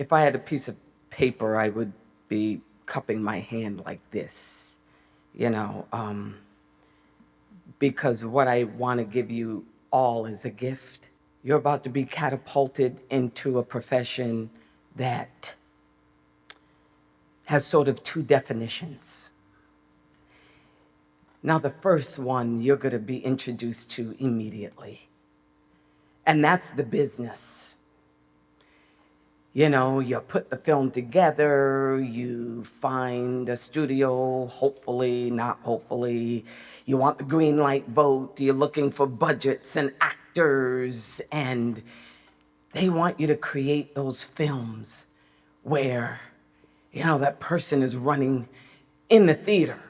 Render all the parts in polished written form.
If I had a piece of paper, I would be cupping my hand like this, because what I want to give you all is a gift. You're about to be catapulted into a profession that has sort of two definitions. Now, the first one you're going to be introduced to immediately, and that's the business. You put the film together, you find a studio, hopefully, not hopefully. You want the green light vote, you're looking for budgets and actors, and they want you to create those films where, that person is running in the theater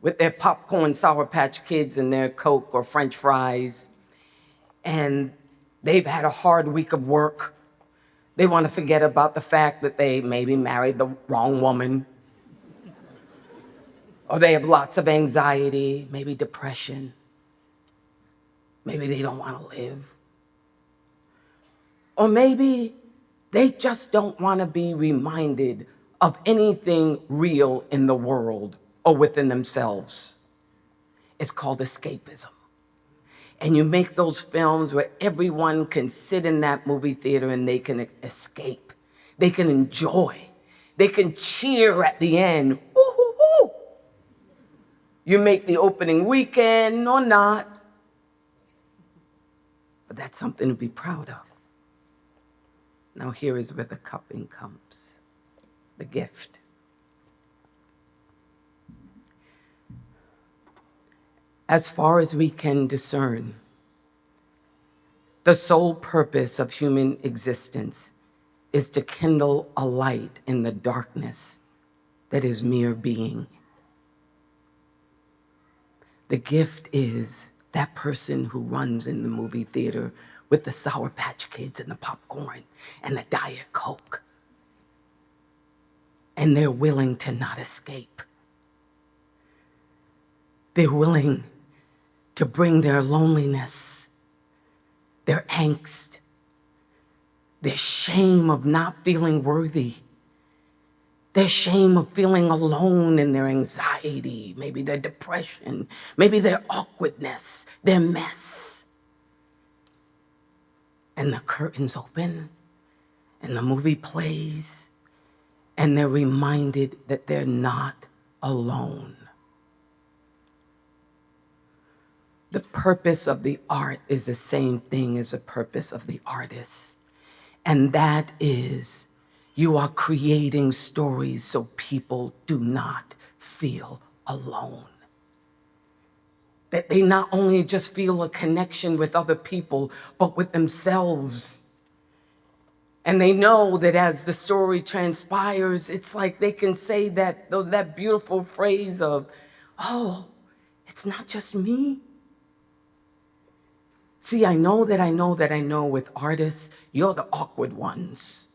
with their popcorn, Sour Patch Kids, and their Coke or French fries, and they've had a hard week of work. They want to forget about the fact that they maybe married the wrong woman, or they have lots of anxiety, maybe depression. Maybe they don't want to live. Or maybe they just don't want to be reminded of anything real in the world or within themselves. It's called escapism. And you make those films where everyone can sit in that movie theater and they can escape. They can enjoy. They can cheer at the end. Woo, woo, woo. You make the opening weekend or not. But that's something to be proud of. Now here is where the cupping comes. The gift. As far as we can discern, the sole purpose of human existence is to kindle a light in the darkness that is mere being. The gift is that person who runs in the movie theater with the Sour Patch Kids and the popcorn and the Diet Coke. And they're willing to not escape. They're willing to bring their loneliness, their angst, their shame of not feeling worthy, their shame of feeling alone in their anxiety, maybe their depression, maybe their awkwardness, their mess. And the curtains open, and the movie plays, and they're reminded that they're not alone. The purpose of the art is the same thing as the purpose of the artist. And that is, you are creating stories so people do not feel alone. That they not only just feel a connection with other people, but with themselves. And they know that as the story transpires, it's like they can say that beautiful phrase of, oh, it's not just me. See, I know with artists, you're the awkward ones.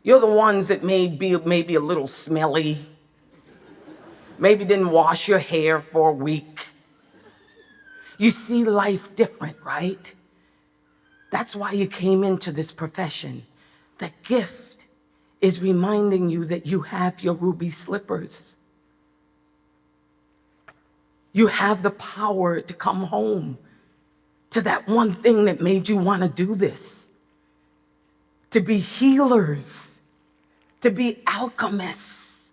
You're the ones that may be maybe a little smelly, maybe didn't wash your hair for a week. You see life different, right? That's why you came into this profession. The gift is reminding you that you have your ruby slippers. You have the power to come home to that one thing that made you want to do this. To be healers, to be alchemists,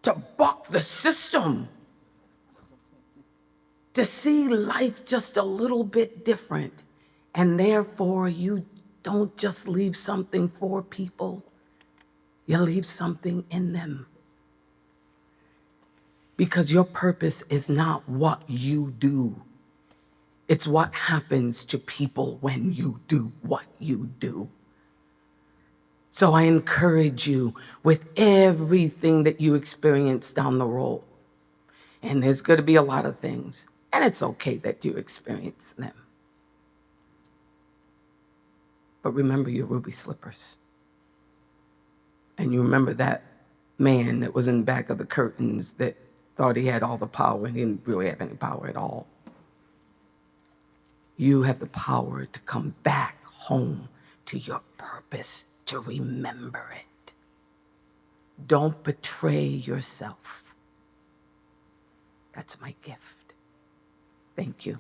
to buck the system, to see life just a little bit different. And therefore, you don't just leave something for people, you leave something in them. Because your purpose is not what you do. It's what happens to people when you do what you do. So I encourage you with everything that you experience down the road. And there's going to be a lot of things. And it's okay that you experience them. But remember your ruby slippers. And you remember that man that was in the back of the curtains that thought he had all the power and he didn't really have any power at all. You have the power to come back home to your purpose to remember it. Don't betray yourself. That's my gift. Thank you.